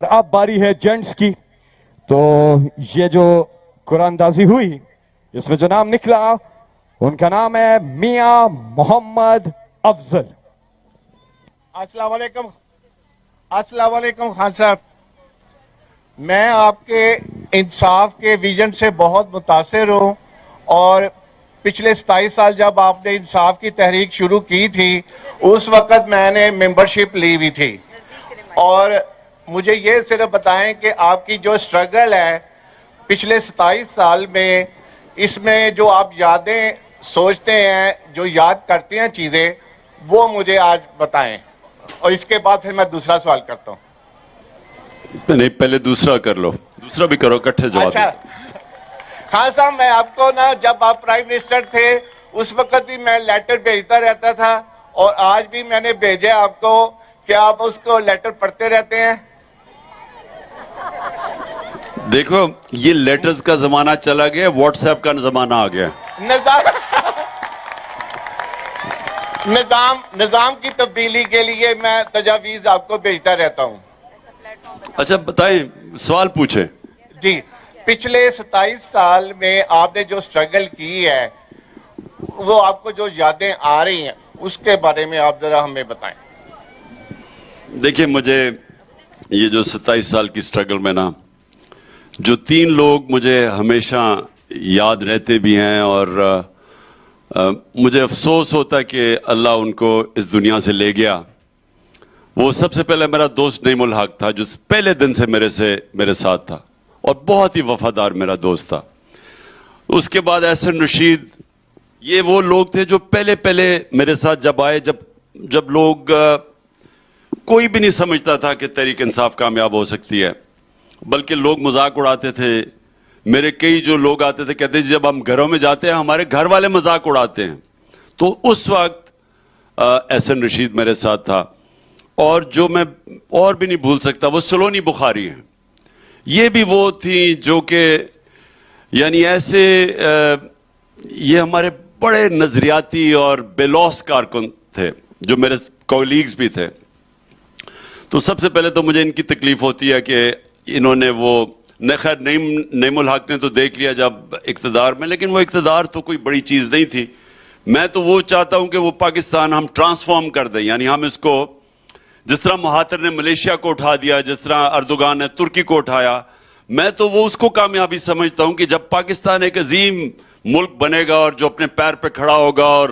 اب باری ہے جینٹس کی. تو یہ جو قرآن دازی ہوئی اس میں جو نام نکلا ان کا نام ہے میاں محمد افضل. السلام علیکم. السلام علیکم خان صاحب. میں آپ کے انصاف کے ویژن سے بہت متاثر ہوں اور پچھلے 27 سال جب آپ نے انصاف کی تحریک شروع کی تھی اس وقت میں نے ممبرشپ لی ہوئی تھی. اور مجھے یہ صرف بتائیں کہ آپ کی جو سٹرگل ہے پچھلے 27 سال میں اس میں جو آپ یادیں سوچتے ہیں جو یاد کرتے ہیں چیزیں وہ مجھے آج بتائیں اور اس کے بعد پھر میں دوسرا سوال کرتا ہوں. نہیں پہلے دوسرا کر لو, دوسرا بھی کرو, اکٹھے جواب اچھا دو. خان صاحب میں آپ کو نا جب آپ پرائم منسٹر تھے اس وقت بھی میں لیٹر بھیجتا رہتا تھا اور آج بھی میں نے بھیجا آپ کو کہ آپ اس کو لیٹر پڑھتے رہتے ہیں. دیکھو یہ لیٹرز کا زمانہ چلا گیا, واٹس ایپ کا زمانہ آ گیا. نظام کی تبدیلی کے لیے میں تجاویز آپ کو بھیجتا رہتا ہوں. اچھا بتائیں, سوال پوچھیں. جی پچھلے 27 سال میں آپ نے جو سٹرگل کی ہے وہ آپ کو جو یادیں آ رہی ہیں اس کے بارے میں آپ ذرا ہمیں بتائیں. دیکھیں مجھے یہ جو 27 سال کی سٹرگل میں نا جو 3 لوگ مجھے ہمیشہ یاد رہتے بھی ہیں اور مجھے افسوس ہوتا ہے کہ اللہ ان کو اس دنیا سے لے گیا. وہ سب سے پہلے میرا دوست نعیم الحق تھا جو پہلے دن سے میرے ساتھ تھا اور بہت ہی وفادار میرا دوست تھا. اس کے بعد احسن رشید, یہ وہ لوگ تھے جو پہلے میرے ساتھ جب آئے جب لوگ کوئی بھی نہیں سمجھتا تھا کہ تحریک انصاف کامیاب ہو سکتی ہے, بلکہ لوگ مذاق اڑاتے تھے. میرے کئی جو لوگ آتے تھے کہتے تھے جب ہم گھروں میں جاتے ہیں ہمارے گھر والے مذاق اڑاتے ہیں. تو اس وقت احسن رشید میرے ساتھ تھا. اور جو میں اور بھی نہیں بھول سکتا وہ سلونی بخاری ہیں. یہ بھی وہ تھی جو کہ یعنی ایسے یہ ہمارے بڑے نظریاتی اور بے لوث کارکن تھے جو میرے کولیگز بھی تھے. تو سب سے پہلے تو مجھے ان کی تکلیف ہوتی ہے کہ انہوں نے وہ خیر نعیم الحق نے تو دیکھ لیا جب اقتدار میں, لیکن وہ اقتدار تو کوئی بڑی چیز نہیں تھی. میں تو وہ چاہتا ہوں کہ وہ پاکستان ہم ٹرانسفارم کر دیں, یعنی ہم اس کو جس طرح مہاتر نے ملیشیا کو اٹھا دیا, جس طرح اردوغان نے ترکی کو اٹھایا, میں تو وہ اس کو کامیابی سمجھتا ہوں کہ جب پاکستان ایک عظیم ملک بنے گا اور جو اپنے پیر پہ کھڑا ہوگا اور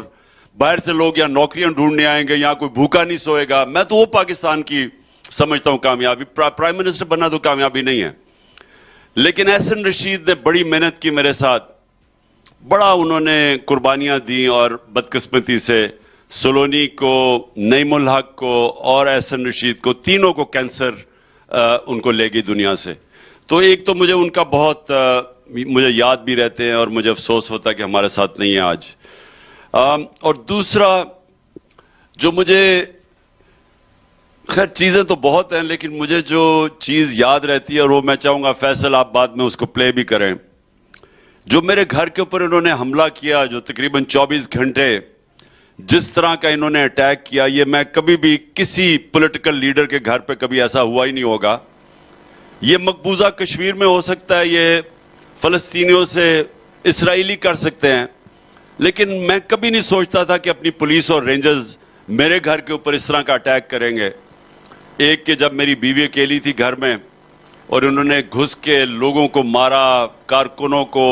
باہر سے لوگ یہاں نوکریاں ڈھونڈنے آئیں گے, یہاں کوئی بھوکا نہیں سوئے گا, میں تو وہ پاکستان کی سمجھتا ہوں کامیابی. پرائم منسٹر بننا تو کامیابی نہیں ہے. لیکن احسن رشید نے بڑی محنت کی میرے ساتھ, بڑا انہوں نے قربانیاں دیں اور بدقسمتی سے سلونی کو, نعیم الحق کو اور احسن رشید کو, تینوں کو کینسر ان کو لے گئی دنیا سے. تو ایک تو مجھے ان کا بہت مجھے یاد بھی رہتے ہیں اور مجھے افسوس ہوتا ہے کہ ہمارے ساتھ نہیں ہے آج. اور دوسرا جو مجھے خیر چیزیں تو بہت ہیں لیکن مجھے جو چیز یاد رہتی ہے اور وہ میں چاہوں گا فیصل آپ بعد میں اس کو پلے بھی کریں, جو میرے گھر کے اوپر انہوں نے حملہ کیا, جو تقریباً 24 گھنٹے جس طرح کا انہوں نے اٹیک کیا, یہ میں کبھی بھی کسی پولیٹیکل لیڈر کے گھر پہ کبھی ایسا ہوا ہی نہیں ہوگا. یہ مقبوضہ کشمیر میں ہو سکتا ہے, یہ فلسطینیوں سے اسرائیلی کر سکتے ہیں, لیکن میں کبھی نہیں سوچتا تھا کہ اپنی پولیس اور رینجرز میرے گھر کے اوپر اس طرح کا اٹیک کریں گے. ایک کہ جب میری بیوی اکیلی تھی گھر میں اور انہوں نے گھس کے لوگوں کو مارا, کارکنوں کو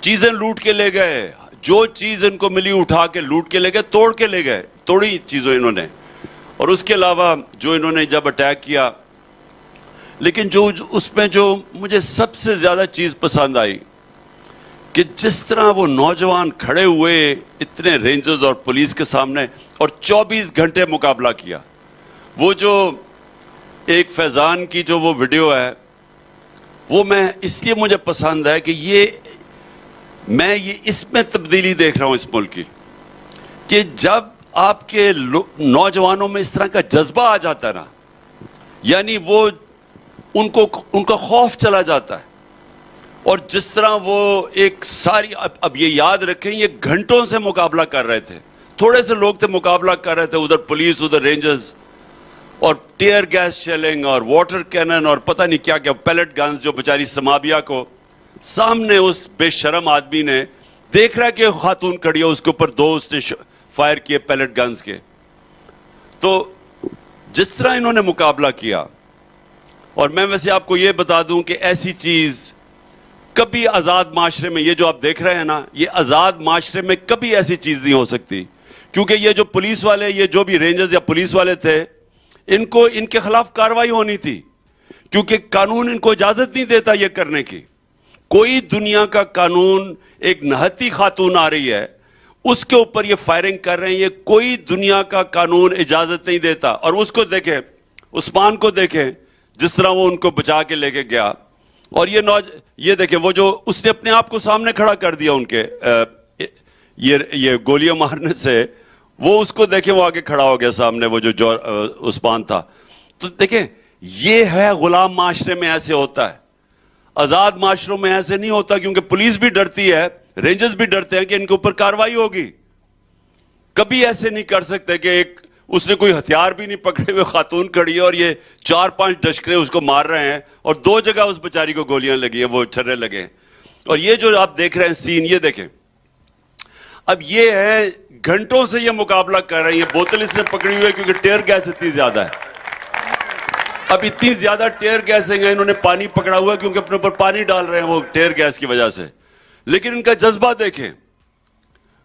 چیزیں لوٹ کے لے گئے, جو چیز ان کو ملی اٹھا کے لوٹ کے لے گئے, توڑ کے لے گئے, توڑی چیزوں انہوں نے. اور اس کے علاوہ جو انہوں نے جب اٹیک کیا, لیکن جو اس میں جو مجھے سب سے زیادہ چیز پسند آئی کہ جس طرح وہ نوجوان کھڑے ہوئے اتنے رینجرز اور پولیس کے سامنے اور 24 گھنٹے مقابلہ کیا. وہ جو ایک فیضان کی جو وہ ویڈیو ہے وہ میں اس لیے مجھے پسند ہے کہ میں اس میں تبدیلی دیکھ رہا ہوں اس ملک کی, کہ جب آپ کے نوجوانوں میں اس طرح کا جذبہ آ جاتا ہے نا, یعنی وہ ان کا خوف چلا جاتا ہے. اور جس طرح وہ ایک ساری اب یہ یاد رکھیں یہ گھنٹوں سے مقابلہ کر رہے تھے, تھوڑے سے لوگ تھے مقابلہ کر رہے تھے, ادھر پولیس ادھر رینجرز, اور ٹیئر گیس شیلنگ اور واٹر کینن اور پتہ نہیں کیا کیا پیلٹ گنز، جو بیچاری سمابیا کو سامنے اس بے شرم آدمی نے دیکھ رہا ہے کہ خاتون کھڑی ہے، اس کے اوپر 2 اس نے فائر کیے پیلٹ گنز کے. تو جس طرح انہوں نے مقابلہ کیا، اور میں ویسے آپ کو یہ بتا دوں کہ ایسی چیز کبھی آزاد معاشرے میں، یہ جو آپ دیکھ رہے ہیں نا، یہ آزاد معاشرے میں کبھی ایسی چیز نہیں ہو سکتی. کیونکہ یہ جو پولیس والے، یہ جو بھی رینجرز یا پولیس والے تھے، ان کے خلاف کارروائی ہونی تھی، کیونکہ قانون ان کو اجازت نہیں دیتا یہ کرنے کی. کوئی دنیا کا قانون، ایک نہتی خاتون آ رہی ہے اس کے اوپر یہ فائرنگ کر رہے ہیں، یہ کوئی دنیا کا قانون اجازت نہیں دیتا. اور اس کو دیکھیں، عثمان کو دیکھیں جس طرح وہ ان کو بچا کے لے کے گیا. اور یہ دیکھیں، وہ جو اس نے اپنے آپ کو سامنے کھڑا کر دیا ان کے یہ گولیاں مارنے سے، وہ اس کو دیکھیں، وہ آگے کھڑا ہو گیا سامنے، وہ جو عثمان تھا. تو دیکھیں، یہ ہے غلام معاشرے میں ایسے ہوتا ہے. آزاد معاشروں میں ایسے نہیں ہوتا، کیونکہ پولیس بھی ڈرتی ہے، رینجرز بھی ڈرتے ہیں کہ ان کے اوپر کارروائی ہوگی. کبھی ایسے نہیں کر سکتے کہ اس نے کوئی ہتھیار بھی نہیں پکڑے ہوئے، خاتون کھڑی ہے اور یہ 4-5 ڈشکرے اس کو مار رہے ہیں، اور 2 جگہ اس بیچاری کو گولیاں لگی ہیں، وہ چھرے لگے ہیں. اور یہ جو آپ دیکھ رہے ہیں سین، یہ دیکھیں. اب یہ ہے، گھنٹوں سے یہ مقابلہ کر رہے ہیں. یہ بوتل اس نے پکڑی ہوئی ہے کیونکہ ٹیئر گیس اتنی زیادہ ہے. اب اتنی زیادہ ٹیئر گیس ہیں، انہوں نے پانی پکڑا ہوا ہے کیونکہ اپنے اوپر پانی ڈال رہے ہیں وہ ٹیئر گیس کی وجہ سے. لیکن ان کا جذبہ دیکھیں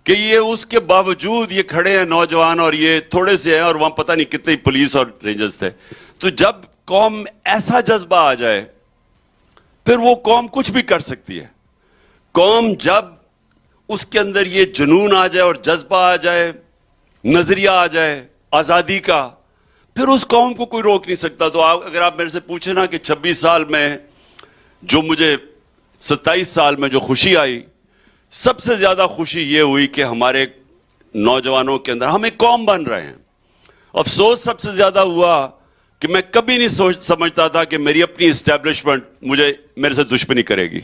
کہ یہ اس کے باوجود یہ کھڑے ہیں نوجوان، اور یہ تھوڑے سے ہیں اور وہاں پتہ نہیں کتنی پولیس اور رینجرز تھے. تو جب قوم ایسا جذبہ آ جائے پھر وہ قوم کچھ بھی کر سکتی ہے. قوم جب اس کے اندر یہ جنون آ جائے اور جذبہ آ جائے، نظریہ آ جائے آزادی کا، پھر اس قوم کو کوئی روک نہیں سکتا. تو اگر آپ میرے سے پوچھیں نا کہ 26 سال میں جو مجھے 27 سال میں جو خوشی آئی، سب سے زیادہ خوشی یہ ہوئی کہ ہمارے نوجوانوں کے اندر ہم ایک قوم بن رہے ہیں. افسوس سب سے زیادہ ہوا کہ میں کبھی نہیں سمجھتا تھا کہ میری اپنی اسٹیبلشمنٹ میرے سے دشمنی کرے گی.